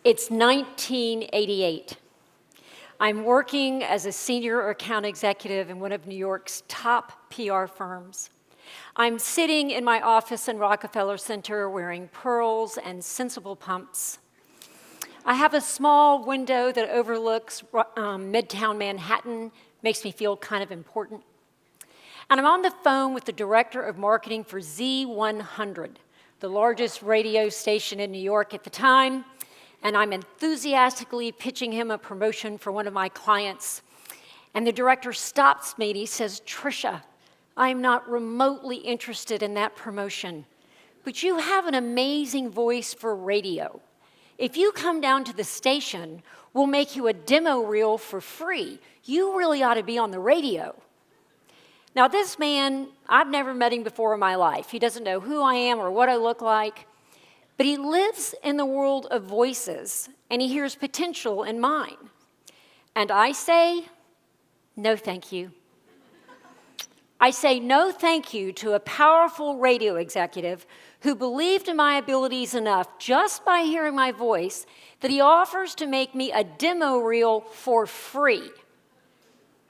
It's 1988. I'm working as a senior account executive in one of New York's top PR firms. I'm sitting in my office in Rockefeller Center wearing pearls and sensible pumps. I have a small window that overlooks Midtown Manhattan, makes me feel kind of important. And I'm on the phone with the director of marketing for Z100, the largest radio station in New York at the time, and I'm enthusiastically pitching him a promotion for one of my clients. And the director stops me and he says, "Tricia, I'm not remotely interested in that promotion, but you have an amazing voice for radio. If you come down to the station, we'll make you a demo reel for free. You really ought to be on the radio." Now this man, I've never met him before in my life. He doesn't know who I am or what I look like, but he lives in the world of voices and he hears potential in mine. And I say, no thank you. I say no thank you to a powerful radio executive who believed in my abilities enough just by hearing my voice that he offers to make me a demo reel for free.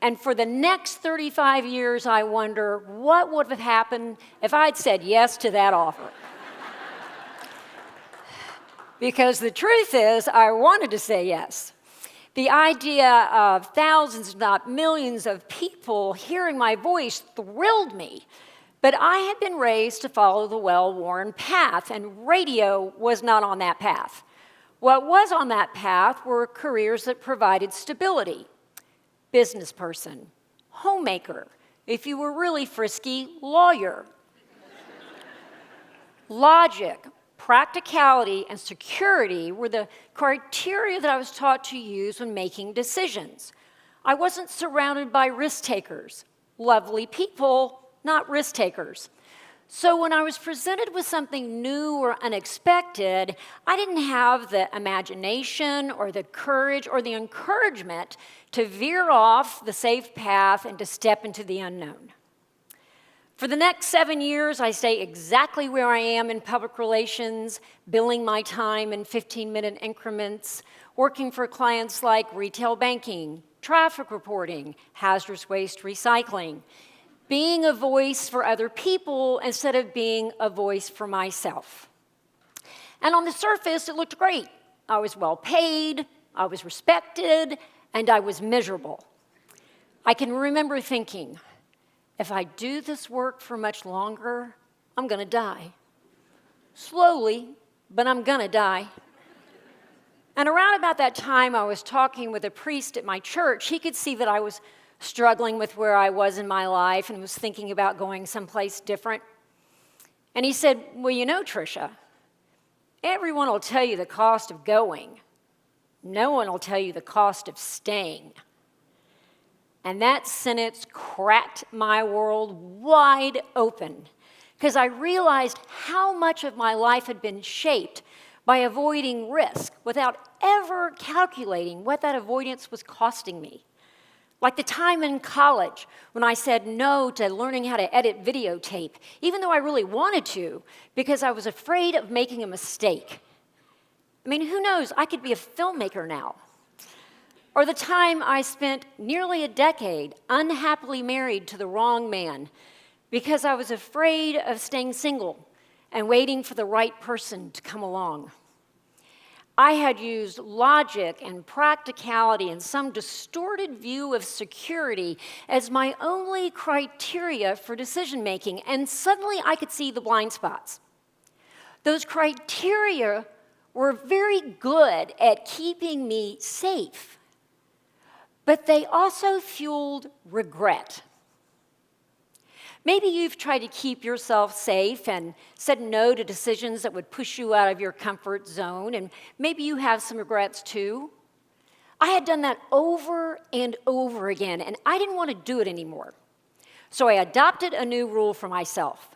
And for the next 35 years, I wonder what would have happened if I'd said yes to that offer. Because the truth is, I wanted to say yes. The idea of thousands, if not millions of people hearing my voice thrilled me. But I had been raised to follow the well-worn path, and radio was not on that path. What was on that path were careers that provided stability. Business person, homemaker, if you were really frisky, lawyer. Logic, practicality, and security were the criteria that I was taught to use when making decisions. I wasn't surrounded by risk takers. Lovely people, not risk takers. So when I was presented with something new or unexpected, I didn't have the imagination or the courage or the encouragement to veer off the safe path and to step into the unknown. For the next 7 years, I stay exactly where I am in public relations, billing my time in 15-minute increments, working for clients like retail banking, traffic reporting, hazardous waste recycling, being a voice for other people instead of being a voice for myself. And on the surface, it looked great. I was well paid, I was respected, and I was miserable. I can remember thinking, if I do this work for much longer, I'm gonna die. Slowly, but I'm gonna die. And around about that time, I was talking with a priest at my church. He could see that I was struggling with where I was in my life and was thinking about going someplace different. And he said, "Well, you know, Tricia, everyone will tell you the cost of going. No one will tell you the cost of staying." And that sentence cracked my world wide open because I realized how much of my life had been shaped by avoiding risk without ever calculating what that avoidance was costing me. Like the time in college when I said no to learning how to edit videotape, even though I really wanted to, because I was afraid of making a mistake. I mean, who knows, I could be a filmmaker now. Or the time I spent nearly a decade unhappily married to the wrong man because I was afraid of staying single and waiting for the right person to come along. I had used logic and practicality and some distorted view of security as my only criteria for decision-making, and suddenly I could see the blind spots. Those criteria were very good at keeping me safe, but they also fueled regret. Maybe you've tried to keep yourself safe and said no to decisions that would push you out of your comfort zone, and maybe you have some regrets too. I had done that over and over again, and I didn't want to do it anymore. So I adopted a new rule for myself.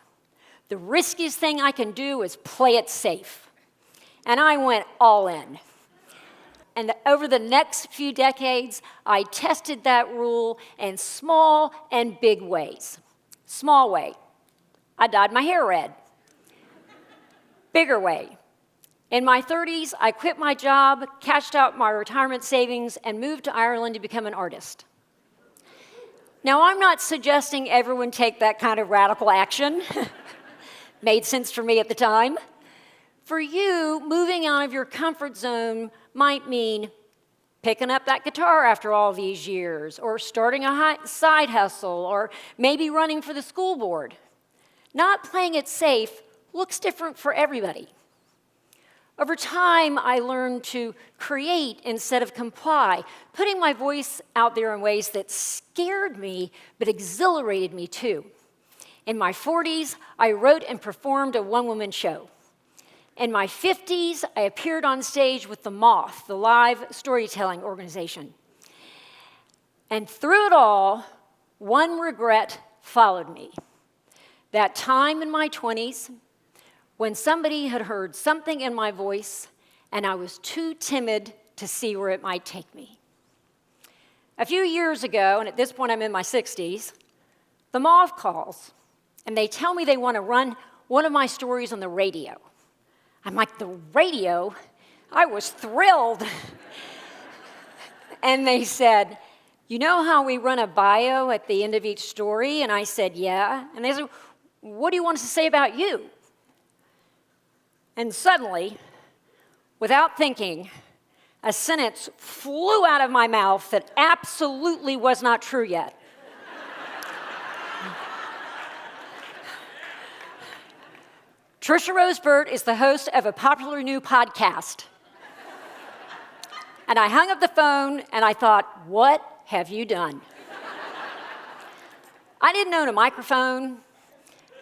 The riskiest thing I can do is play it safe. And I went all in. And over the next few decades, I tested that rule in small and big ways. Small way, I dyed my hair red. Bigger way, In my 30s, I quit my job, cashed out my retirement savings, and moved to Ireland to become an artist. Now, I'm not suggesting everyone take that kind of radical action. Made sense for me at the time. For you, moving out of your comfort zone might mean picking up that guitar after all these years, or starting a side hustle, or maybe running for the school board. Not playing it safe looks different for everybody. Over time, I learned to create instead of comply, putting my voice out there in ways that scared me but exhilarated me too. In my 40s, I wrote and performed a one-woman show. In my 50s, I appeared on stage with The Moth, the live storytelling organization. And through it all, one regret followed me. That time in my 20s when somebody had heard something in my voice and I was too timid to see where it might take me. A few years ago, and at this point I'm in my 60s, The Moth calls and they tell me they want to run one of my stories on the radio. I'm like, the radio? I was thrilled. And they said, you know how we run a bio at the end of each story? And I said, yeah. And they said, what do you want us to say about you? And suddenly, without thinking, a sentence flew out of my mouth that absolutely was not true yet. Trisha Roseburt is the host of a popular new podcast. And I hung up the phone and I thought, what have you done? I didn't own a microphone.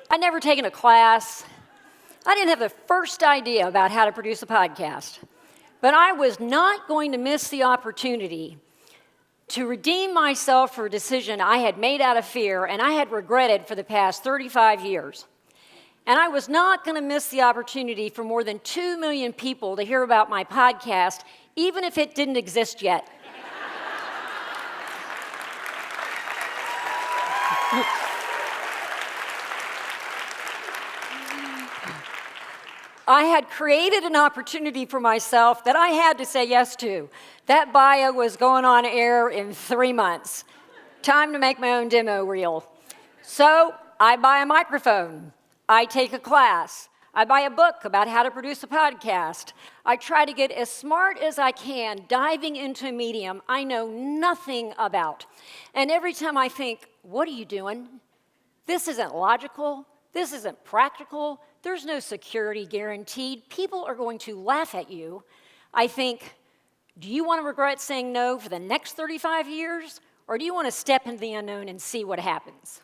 I'd never taken a class. I didn't have the first idea about how to produce a podcast. But I was not going to miss the opportunity to redeem myself for a decision I had made out of fear and I had regretted for the past 35 years. And I was not going to miss the opportunity for more than 2 million people to hear about my podcast, even if it didn't exist yet. I had created an opportunity for myself that I had to say yes to. That bio was going on air in 3 months. Time to make my own demo reel. So I buy a microphone. I take a class. I buy a book about how to produce a podcast. I try to get as smart as I can, diving into a medium I know nothing about. And every time I think, what are you doing? This isn't logical. This isn't practical. There's no security guaranteed. People are going to laugh at you. I think, do you want to regret saying no for the next 35 years? Or do you want to step into the unknown and see what happens?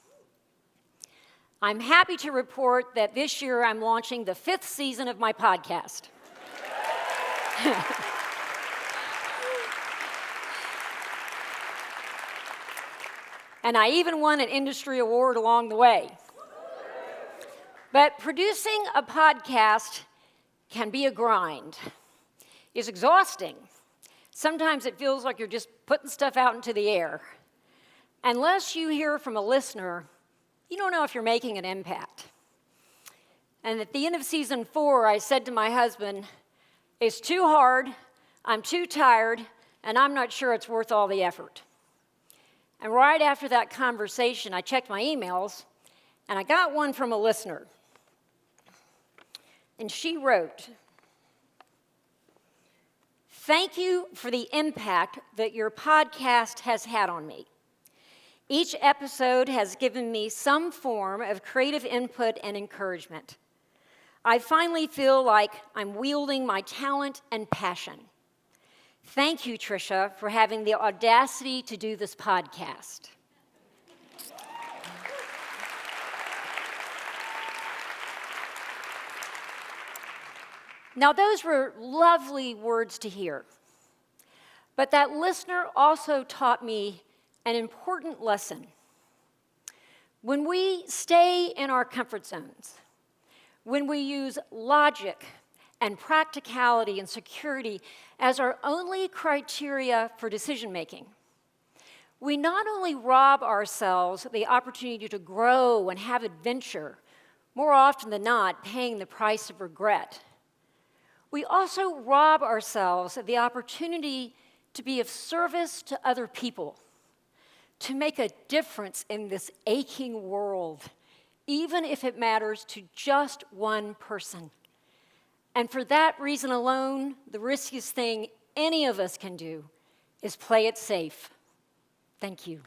I'm happy to report that this year I'm launching the 5th season of my podcast. And I even won an industry award along the way. But producing a podcast can be a grind. It's exhausting. Sometimes it feels like you're just putting stuff out into the air. Unless you hear from a listener, you don't know if you're making an impact. And at the end of season 4, I said to my husband, it's too hard, I'm too tired, and I'm not sure it's worth all the effort. And right after that conversation, I checked my emails, and I got one from a listener. And she wrote, thank you for the impact that your podcast has had on me. Each episode has given me some form of creative input and encouragement. I finally feel like I'm wielding my talent and passion. Thank you, Trisha, for having the audacity to do this podcast. Now, those were lovely words to hear. But that listener also taught me an important lesson. When we stay in our comfort zones, when we use logic and practicality and security as our only criteria for decision making, we not only rob ourselves the opportunity to grow and have adventure, more often than not paying the price of regret, We also rob ourselves of the opportunity to be of service to other people, to make a difference in this aching world, even if it matters to just one person. And for that reason alone, the riskiest thing any of us can do is play it safe. Thank you.